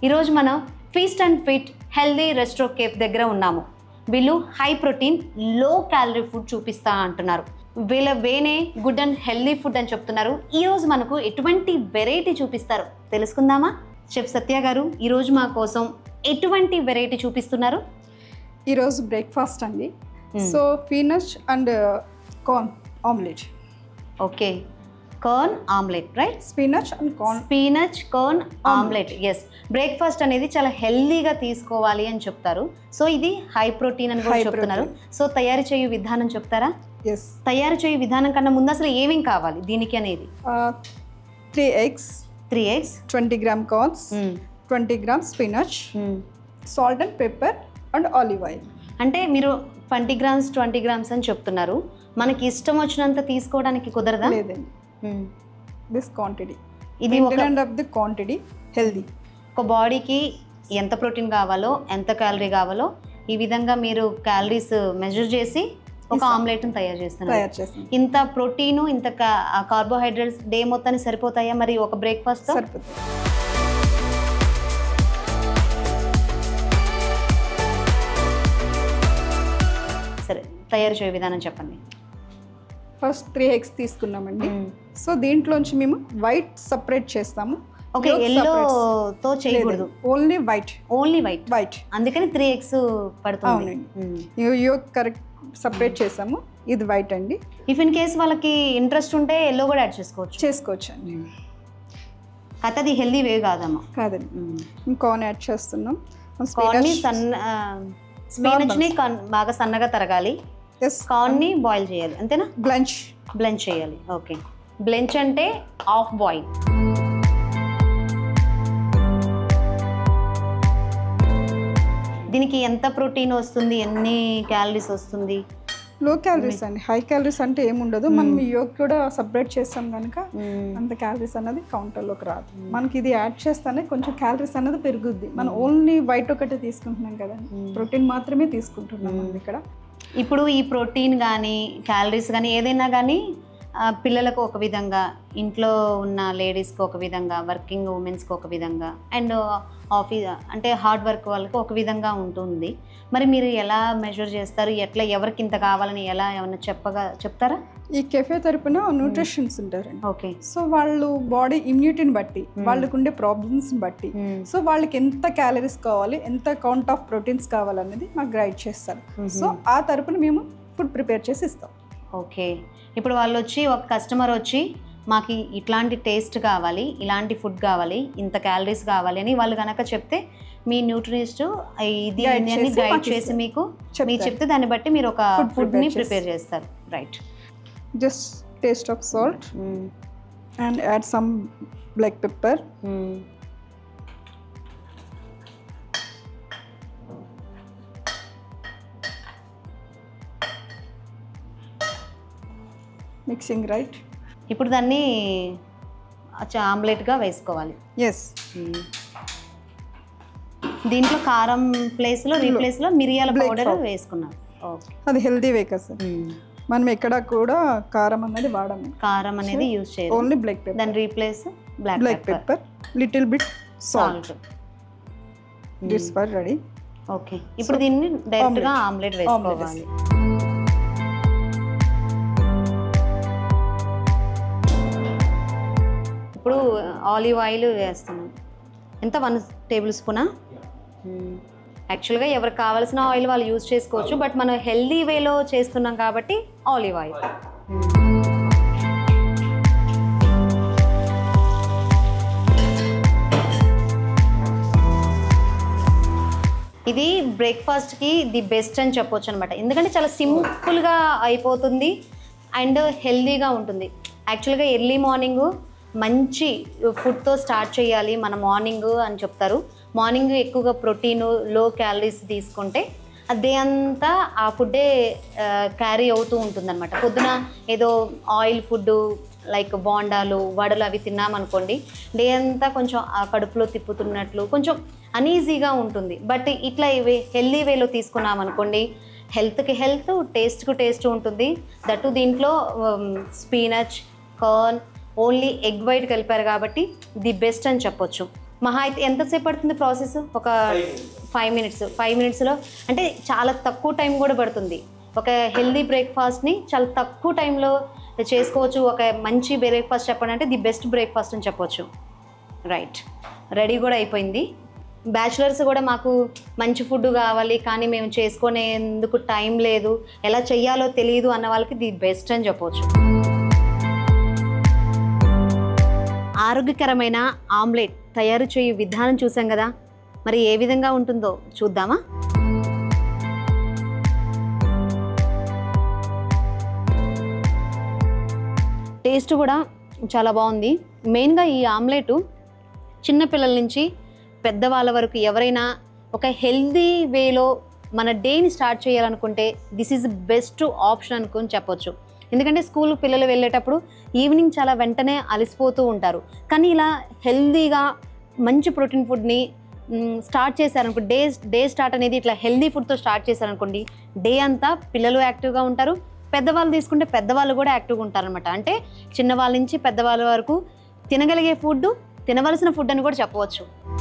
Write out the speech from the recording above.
ఈరోజు మనం feast and fit healthy resto cafe దగ్గర ఉన్నాము. వీళ్ళు high protein low calorie food చూపిస్తా అంటున్నారు. వీళ్ళ వేనే గుడ్ అండ్ హెల్దీ ఫుడ్ అని చెప్తున్నారు. ఈరోజు మనకు ఎటువంటి వెరైటీ చూపిస్తారు తెలుసుకుందామా? చెఫ్ సత్య గారు ఈరోజు మా కోసం ఎటువంటి వెరైటీ చూపిస్తున్నారు? ఈరోజు బ్రేక్ఫాస్ట్ అండి. So peanut and corn omelette. Okay, corn omelette, right? Spinach and corn, spinach corn omelette. Yes, breakfast అనేది చాలా హెల్దీగా తీసుకోవాలి అని చెప్తారు. సో ఇది హై ప్రోటీన్ అని కూడా చెప్తున్నారు. సో తయారు చేయు విధానం చెప్తారా? ఎస్. తయారు చేయు విధానం కన్నా ముందు అసలు ఏమేం కావాలి దీనికి అనేది? 3 eggs, 20 gram corns, 20 gram spinach, salt and pepper and olive oil. అంటే మీరు 20 grams అని చెప్తున్నారు. మనకి ఇష్టం వచ్చినంత తీసుకోవడానికి కుదరదా? లేదండి, దిస్ క్వాంటిటీ, ఇది ఆఫ్ ది క్వాంటిటీ హెల్దీ. ఒక బాడీకి ఎంత ప్రోటీన్ కావాలో, ఎంత క్యాలరీ కావాలో ఈ విధంగా మీరు క్యాలరీస్ మెజర్ చేసి ఒక ఆమ్లెట్ని తయారు చేస్తున్నారు. ఇంత ప్రోటీను, ఇంత కార్బోహైడ్రేట్స్ డే మొత్తానికి సరిపోతాయా మరి ఒక బ్రేక్ఫాస్ట్? సరిపోతాయి. సరే, తయారు చేయ విధానం చెప్పండి. ఫస్ట్ 3 eggs తీసుకున్నామండి. సో దీంట్లోంచి మేము వైట్ సపరేట్ చేస్తాము. ఓకే, ఎల్లోతో చేయకూడదు, ఓన్లీ వైట్. ఓన్లీ వైట్, అందుకని 3 eggs పడుతుంది. యోక్ కరెక్ట్ సపరేట్ చేసాము. ఇది వైట్ అండి. ఇఫ్ ఇన్ కేస్ వాళ్ళకి ఇంట్రెస్ట్ ఉంటే ఎల్లో కూడా యాడ్ చేసుకోవచ్చు అండి. అయితే అది హెల్దీ వే కాదమ్మా. కాదండి. కార్న్ యాడ్ చేస్తున్నాం. స్పినచ్ ని బాగా సన్నగా తరగాలి. కార్న్ ని బాయిల్ చేయాలి, అంతేనా? బ్లెంచ్ చేయాలి. ఓకే, బ్లెంచ్ అంటే హాఫ్ బాయిల్. దీనికి ఎంత ప్రోటీన్ వస్తుంది, ఎన్ని క్యాలరీస్ వస్తుంది? లో క్యాలరీస్ అండి. హై క్యాలరీస్ అంటే ఏముండదు. మనం యోక్ కూడా సపరేట్ చేస్తాం కనుక అంత క్యాలరీస్ అన్నది కౌంటర్లోకి రాదు. మనకి ఇది యాడ్ చేస్తానే కొంచెం క్యాలరీస్ అన్నది పెరుగుద్ది. మనం ఓన్లీ వైట్ ఒకటే తీసుకుంటున్నాం కదండి, ప్రోటీన్ మాత్రమే తీసుకుంటున్నాం ఇక్కడ. ఇప్పుడు ఈ ప్రోటీన్ కానీ క్యాలరీస్ కానీ ఏదైనా కానీ పిల్లలకు ఒక విధంగా, ఇంట్లో ఉన్న లేడీస్కి ఒక విధంగా, వర్కింగ్ ఉమెన్స్కి ఒక విధంగా, అండ్ ఆఫీస్ అంటే హార్డ్ వర్క్ వాళ్ళకి ఒక విధంగా ఉంటుంది. మరి మీరు ఎలా మెజర్ చేస్తారు? ఎట్లా, ఎవరికి ఇంత కావాలని ఎలా ఏమన్నా చెప్తారా? ఈ కెఫే తరపున న్యూట్రిషన్స్ ఉంటారండి. ఓకే. సో వాళ్ళు బాడీ ఇమ్యూనిటీని బట్టి, వాళ్ళకు ఉండే ప్రాబ్లమ్స్ని బట్టి, సో వాళ్ళకి ఎంత క్యాలరీస్ కావాలి, ఎంత కౌంట్ ఆఫ్ ప్రోటీన్స్ కావాలనేది మాకు గైడ్ చేస్తారు. సో ఆ తరపున మేము ఫుడ్ ప్రిపేర్ చేసి ఇస్తాం. ఓకే, ఇప్పుడు వాళ్ళు వచ్చి, ఒక కస్టమర్ వచ్చి మాకు ఇట్లాంటి టేస్ట్ కావాలి, ఇలాంటి ఫుడ్ కావాలి, ఇంత క్యాలరీస్ కావాలి అని వాళ్ళు కనుక చెప్తే మీ న్యూట్రిషనిస్ట్ ఇది గైడ్ చేసి మీకు మీరు చెప్తే దాన్ని బట్టి మీరు ఒక ఫుడ్ని ప్రిపేర్ చేస్తారు, right? Just taste of salt and add some black pepper. Mixing, right? ఇప్పుడు దాన్ని ఆమ్లెట్గా వేసుకోవాలి. ఎస్. దీంట్లో కారం ప్లేస్లో మిరియాల పౌడర్ వేసుకున్నాం. అది హెల్దీ వే కదా సార్. మనం ఎక్కడ కూడా కారం అనేది వాడము. కారం అనేది యూజ్ చేయాలి, ఓన్లీ బ్లాక్ పెప్పర్. దాని replace black pepper, little bit salt. This for ready. Okay, ఇప్పుడు దీన్ని డైరెక్ట్గా ఆమ్లెట్ వేసుకోవాలి. ఇప్పుడు ఆలివ్ ఆయిల్ వేస్తున్నాం. ఎంత? 1 టేబుల్ స్పూనా? యాక్చువల్గా ఎవరికి కావాల్సిన ఆయిల్ వాళ్ళు యూజ్ చేసుకోవచ్చు, బట్ మనం హెల్దీ వేలో చేస్తున్నాం కాబట్టి ఆలివ్ ఆయిల్. ఇది బ్రేక్ఫాస్ట్కి ది బెస్ట్ అని చెప్పొచ్చు అనమాట. ఎందుకంటే చాలా సింపుల్గా అయిపోతుంది అండ్ హెల్దీగా ఉంటుంది. యాక్చువల్గా ఎర్లీ మార్నింగ్ మంచి ఫుడ్తో స్టార్ట్ చేయాలి మన మార్నింగ్ అని చెప్తారు. మార్నింగ్ ఎక్కువగా ప్రోటీను, లో క్యాలరీస్ తీసుకుంటే డే అంతా ఆ ఫుడ్డే క్యారీ అవుతూ ఉంటుంది అనమాట. పొద్దున ఏదో ఆయిల్ ఫుడ్ లైక్ బోండాలు, వడలు అవి తిన్నామనుకోండి, డే అంతా కొంచెం ఆ కడుపులో తిప్పుతున్నట్లు కొంచెం అనీజీగా ఉంటుంది. బట్ ఇట్లా ఇవి హెల్దీ వేలో తీసుకున్నామనుకోండి, హెల్త్కి హెల్త్, టేస్ట్కి టేస్ట్ ఉంటుంది. దట్టు దీంట్లో spinach, corn, only egg white కలిపారు కాబట్టి ది బెస్ట్ అని చెప్పొచ్చు. మహా అయితే ఎంతసేపు పడుతుంది ప్రాసెస్? ఒక 5 minutes. 5 minutesలో అంటే చాలా తక్కువ టైం కూడా పడుతుంది. ఒక హెల్దీ బ్రేక్ఫాస్ట్ని చాలా తక్కువ టైంలో చేసుకోవచ్చు. ఒక మంచి బ్రేక్ఫాస్ట్ చెప్పాలంటే ది బెస్ట్ బ్రేక్ఫాస్ట్ అని చెప్పవచ్చు. రైట్, రెడీ కూడా అయిపోయింది. బ్యాచులర్స్ కూడా మాకు మంచి ఫుడ్ కావాలి కానీ మేము చేసుకునేందుకు టైం లేదు, ఎలా చెయ్యాలో తెలియదు అన్న వాళ్ళకి ది బెస్ట్ అని చెప్పవచ్చు. ఆరోగ్యకరమైన ఆమ్లెట్ తయారు చేయు విధానం చూసాం కదా, మరి ఏ విధంగా ఉంటుందో చూద్దామా? టేస్ట్ కూడా చాలా బాగుంది. మెయిన్గా ఈ ఆమ్లెట్ చిన్నపిల్లల నుంచి పెద్దవాళ్ళ వరకు ఎవరైనా ఒక హెల్దీ వేలో మన డేని స్టార్ట్ చేయాలనుకుంటే దిస్ ఈజ్ బెస్ట్ ఆప్షన్ అనుకుని చెప్పొచ్చు. ఎందుకంటే స్కూల్ పిల్లలు వెళ్ళేటప్పుడు ఈవినింగ్ చాలా వెంటనే అలసిపోతూ ఉంటారు, కానీ ఇలా హెల్దీగా మంచి ప్రోటీన్ ఫుడ్ని స్టార్ట్ చేశారనుకోండి, డే స్టార్ట్ అనేది ఇట్లా హెల్దీ ఫుడ్తో స్టార్ట్ చేశారనుకోండి, డే అంతా పిల్లలు యాక్టివ్గా ఉంటారు, పెద్దవాళ్ళు తీసుకుంటే పెద్దవాళ్ళు కూడా యాక్టివ్గా ఉంటారనమాట. అంటే చిన్నవాళ్ళ నుంచి పెద్దవాళ్ళ వరకు తినగలిగే ఫుడ్, తినవలసిన ఫుడ్ అని కూడా చెప్పవచ్చు.